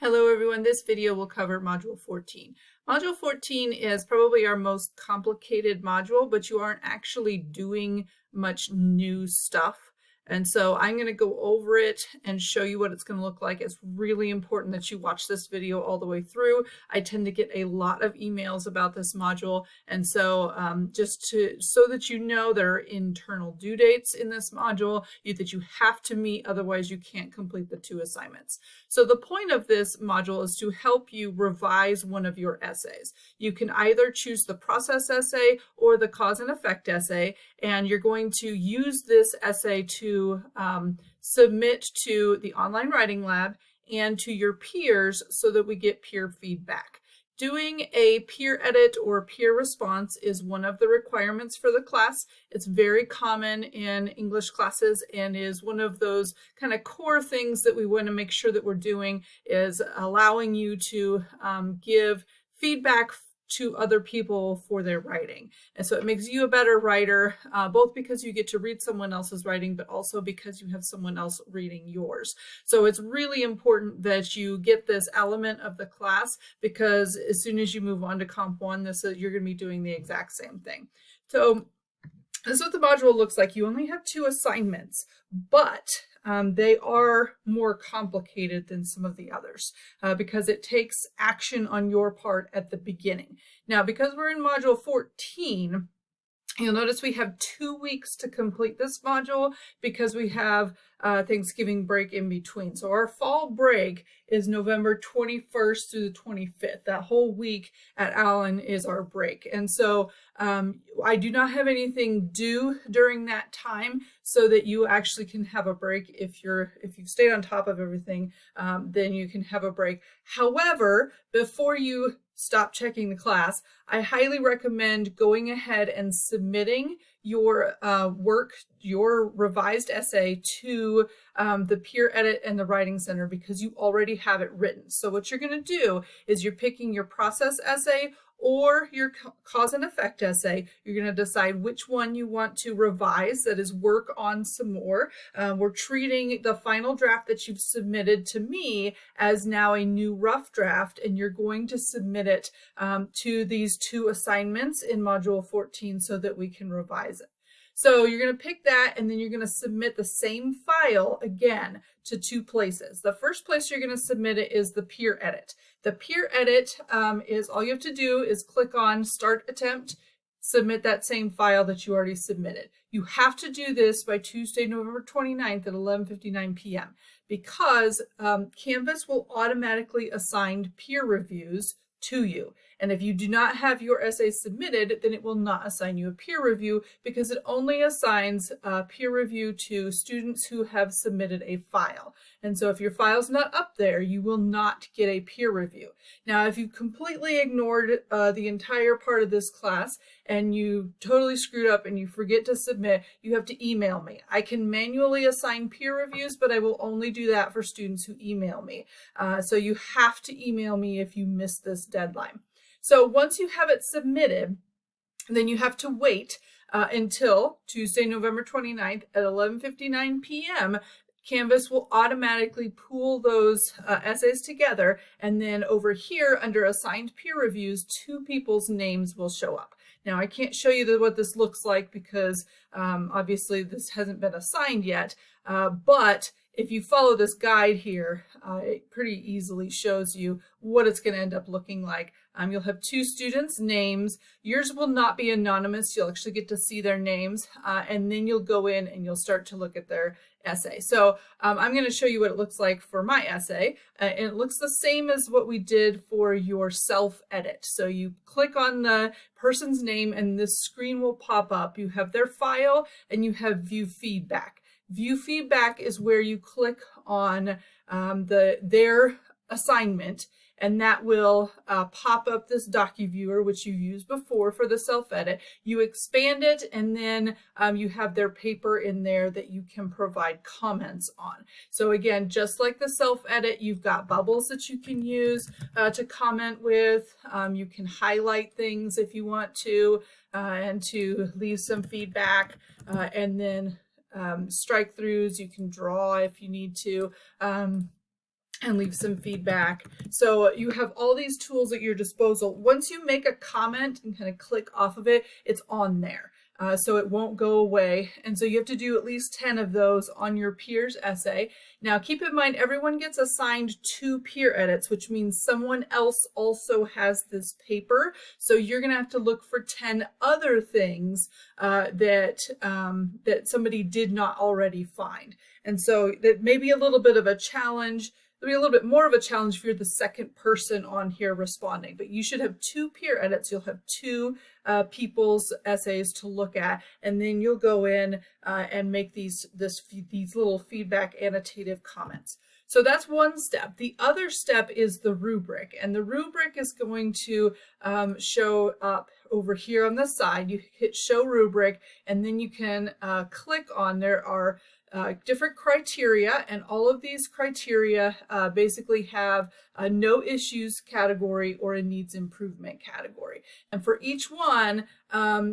Hello everyone, this video will cover Module 14. Module 14 is probably our most complicated module, but you aren't actually doing much new stuff. And so I'm going to go over it and show you what it's going to look like. It's really important that you watch this video all the way through. I tend to get a lot of emails about this module. And so so that you know there are internal due dates in this module that you have to meet, otherwise you can't complete the 2 assignments. So the point of this module is to help you revise one of your essays. You can either choose the process essay or the cause and effect essay, and you're going to use this essay to submit to the online writing lab and to your peers so that we get peer feedback. Doing a peer edit or peer response is one of the requirements for the class. It's very common in English classes and is one of those kind of core things that we want to make sure that we're doing, is allowing you to give feedback to other people for their writing. And so it makes you a better writer, both because you get to read someone else's writing, but also because you have someone else reading yours. So it's really important that you get this element of the class, because as soon as you move on to Comp 1, you're going to be doing the exact same thing. So this is what the module looks like. You only have 2 assignments, but they are more complicated than some of the others because it takes action on your part at the beginning. Now, because we're in Module 14, you'll notice we have 2 weeks to complete this module because we have Thanksgiving break in between. So our fall break is November 21st through the 25th. That whole week at Allen is our break. And so I do not have anything due during that time so that you actually can have a break. If you've stayed on top of everything, then you can have a break. However, before you stop checking the class, I highly recommend going ahead and submitting your work, your revised essay, to the peer edit and the writing center, because you already have it written. So what you're going to do is you're picking your process essay or your cause and effect essay. You're going to decide which one you want to revise, that is, work on some more. We're treating the final draft that you've submitted to me as now a new rough draft, and you're going to submit it to these 2 assignments in Module 14 so that we can revise it. So you're going to pick that, and then you're going to submit the same file again to 2 places. The first place you're going to submit it is the peer edit. The peer edit is all you have to do is click on Start Attempt, submit that same file that you already submitted. You have to do this by Tuesday, November 29th at 11:59 p.m. because Canvas will automatically assign peer reviews to you. And if you do not have your essay submitted, then it will not assign you a peer review, because it only assigns a peer review to students who have submitted a file. And so if your file's not up there, you will not get a peer review. Now, if you completely ignored the entire part of this class and you totally screwed up and you forget to submit, you have to email me. I can manually assign peer reviews, but I will only do that for students who email me. So you have to email me if you miss this deadline. So once you have it submitted, then you have to wait until Tuesday, November 29th at 11:59 p.m. Canvas will automatically pool those essays together, and then over here under assigned peer reviews, 2 people's names will show up. Now, I can't show you what this looks like because obviously this hasn't been assigned yet, but if you follow this guide here, it pretty easily shows you what it's going to end up looking like. You'll have 2 students' names. Yours will not be anonymous. You'll actually get to see their names, and then you'll go in and you'll start to look at their essay. So I'm going to show you what it looks like for my essay, and it looks the same as what we did for your self-edit. So you click on the person's name and this screen will pop up. You have their file and you have view feedback. View feedback is where you click on their assignment, and that will pop up this DocuViewer, which you've used before for the self-edit. You expand it, and then you have their paper in there that you can provide comments on. So again, just like the self-edit, you've got bubbles that you can use to comment with. You can highlight things if you want to, and to leave some feedback, and then strike throughs. You can draw if you need to. and leave some feedback. So you have all these tools at your disposal. Once you make a comment and kind of click off of it, it's on there. So it won't go away. And so you have to do at least 10 of those on your peer's essay. Now keep in mind, everyone gets assigned 2 peer edits, which means someone else also has this paper. So you're gonna have to look for 10 other things that somebody did not already find. And so that may be a little bit of a challenge. It'll be a little bit more of a challenge if you're the second person on here responding, but you should have 2 peer edits. You'll have 2 people's essays to look at, and then you'll go in and make these little feedback annotative comments. So that's one step. The other step is the rubric, and the rubric is going to show up over here on the side. You hit show rubric, and then you can click on, there are different criteria, and all of these criteria basically have a no issues category or a needs improvement category. And for each one,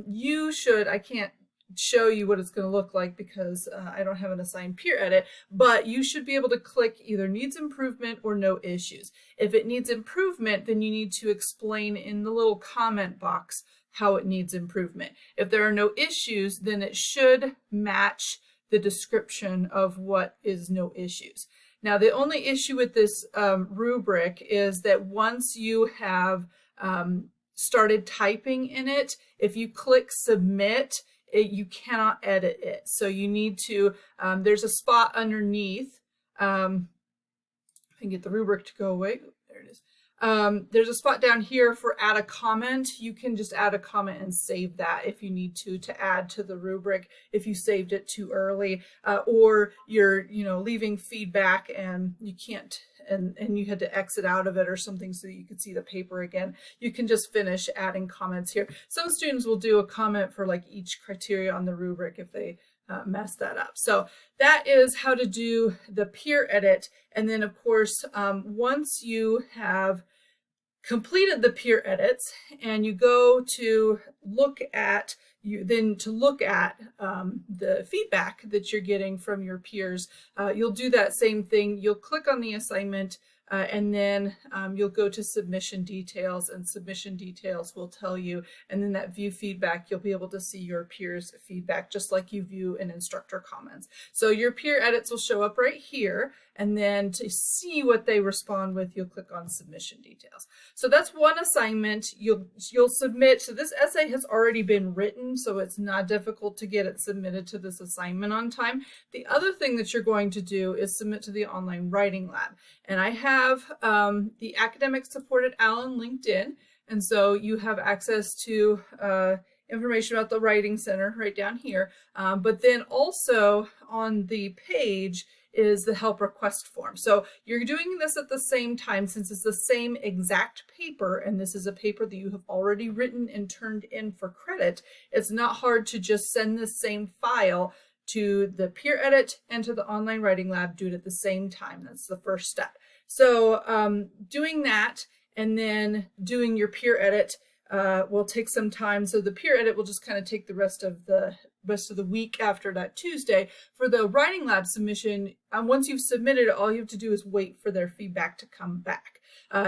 you should, I can't show you what it's going to look like because I don't have an assigned peer edit, but you should be able to click either needs improvement or no issues. If it needs improvement, then you need to explain in the little comment box how it needs improvement. If there are no issues, then it should match the description of what is no issues. Now, the only issue with this rubric is that once you have started typing in it, if you click submit, you cannot edit it. So you need to, there's a spot underneath, I can get the rubric to go away. There it is. There's a spot down here for add a comment. You can just add a comment and save that if you need to add to the rubric if you saved it too early, or you're leaving feedback and you can't, and you had to exit out of it or something so that you could see the paper again. You can just finish adding comments here. Some students will do a comment for like each criteria on the rubric if they mess that up. So that is how to do the peer edit. And then of course, once you have completed the peer edits and you go to look at the feedback that you're getting from your peers, you'll do that same thing. You'll click on the assignment and then you'll go to submission details, and submission details will tell you, and then that view feedback, you'll be able to see your peers' feedback just like you view an instructor comments. So your peer edits will show up right here, and then to see what they respond with, you'll click on submission details. So that's one assignment. You'll submit. So this essay has already been written, so it's not difficult to get it submitted to this assignment on time. The other thing that you're going to do is submit to the online writing lab. And I have the academic support at Allen LinkedIn, and so you have access to information about the Writing Center right down here. But then also on the page is the help request form. So you're doing this at the same time since it's the same exact paper, and this is a paper that you have already written and turned in for credit. It's not hard to just send the same file to the peer edit and to the online writing lab, do it at the same time. That's the first step. So doing that and then doing your peer edit will take some time. So the peer edit will just kind of take the rest of the week after that Tuesday. For the writing lab submission, once you've submitted, all you have to do is wait for their feedback to come back.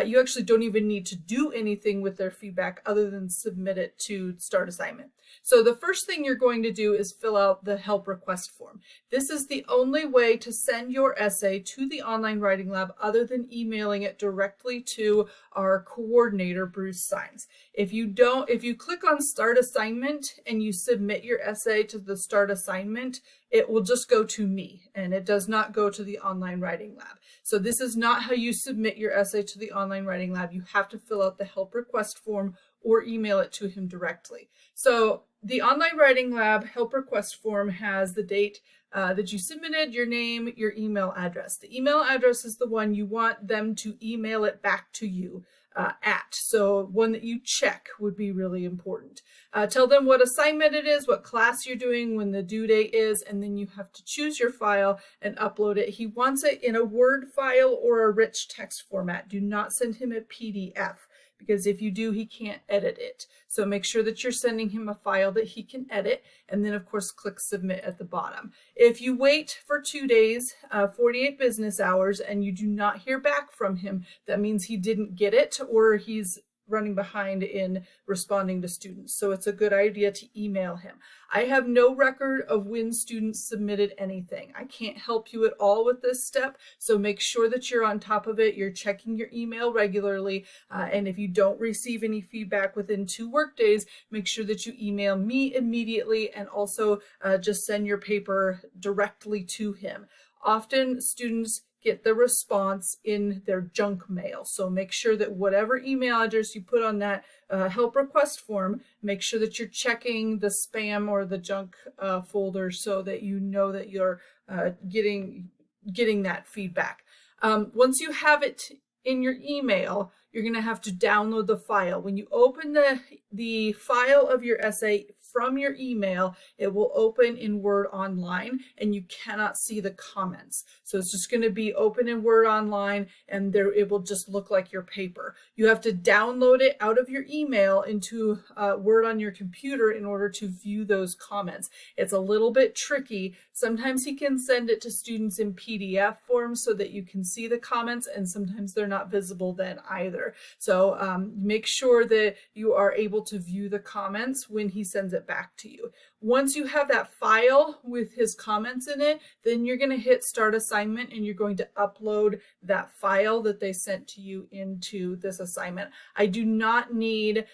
You actually don't even need to do anything with their feedback other than submit it to start assignment. So the first thing you're going to do is fill out the help request form. This is the only way to send your essay to the online writing lab other than emailing it directly to our coordinator, Bruce Sines. If you click on start assignment and you submit your essay to the start assignment, it will just go to me and it does not go to the online writing lab. So this is not how you submit your essay to the online writing lab. You have to fill out the help request form or email it to him directly. So the online writing lab help request form has the date that you submitted, your name, your email address. The email address is the one you want them to email it back to you at. So one that you check would be really important. Tell them what assignment it is, what class you're doing, when the due date is, and then you have to choose your file and upload it. He wants it in a Word file or a rich text format. Do not send him a PDF because if you do, he can't edit it. So make sure that you're sending him a file that he can edit, and then of course click submit at the bottom. If you wait for 2 days, 48 business hours, and you do not hear back from him, that means he didn't get it or he's running behind in responding to students. So it's a good idea to email him. I have no record of when students submitted anything. I can't help you at all with this step, so make sure that you're on top of it. You're checking your email regularly, and if you don't receive any feedback within 2 workdays, make sure that you email me immediately, and also just send your paper directly to him. Often students get the response in their junk mail. So make sure that whatever email address you put on that help request form, make sure that you're checking the spam or the junk folder so that you know that you're getting that feedback. Once you have it in your email, you're going to have to download the file. When you open the file of your essay from your email, it will open in Word Online and you cannot see the comments. So it's just going to be open in Word Online, and there it will just look like your paper. You have to download it out of your email into Word on your computer in order to view those comments. It's a little bit tricky. Sometimes he can send it to students in PDF form so that you can see the comments, and sometimes they're not visible then either. So make sure that you are able to view the comments when he sends it back to you. Once you have that file with his comments in it, then you're going to hit start assignment, and you're going to upload that file that they sent to you into this assignment. I do not need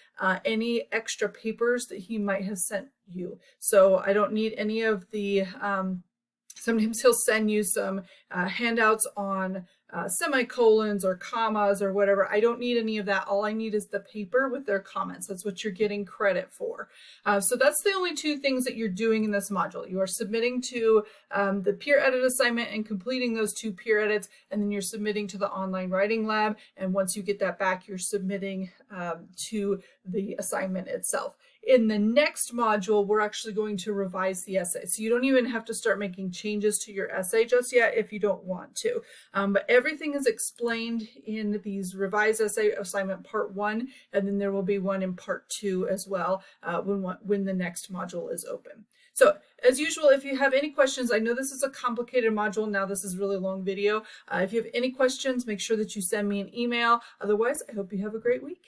any extra papers that he might have sent you. So I don't need any of the, sometimes he'll send you some handouts on semicolons or commas or whatever. I don't need any of that. All I need is the paper with their comments. That's what you're getting credit for. So that's the only 2 things that you're doing in this module. You are submitting to the peer edit assignment and completing those 2 peer edits, and then you're submitting to the online writing lab. And once you get that back, you're submitting to the assignment itself. In the next module, we're actually going to revise the essay. So you don't even have to start making changes to your essay just yet if you don't want to. But everything is explained in these revised essay assignment part 1, and then there will be one in part 2 as well when the next module is open. So as usual, if you have any questions, I know this is a complicated module. Now this is a really long video. If you have any questions, make sure that you send me an email. Otherwise, I hope you have a great week.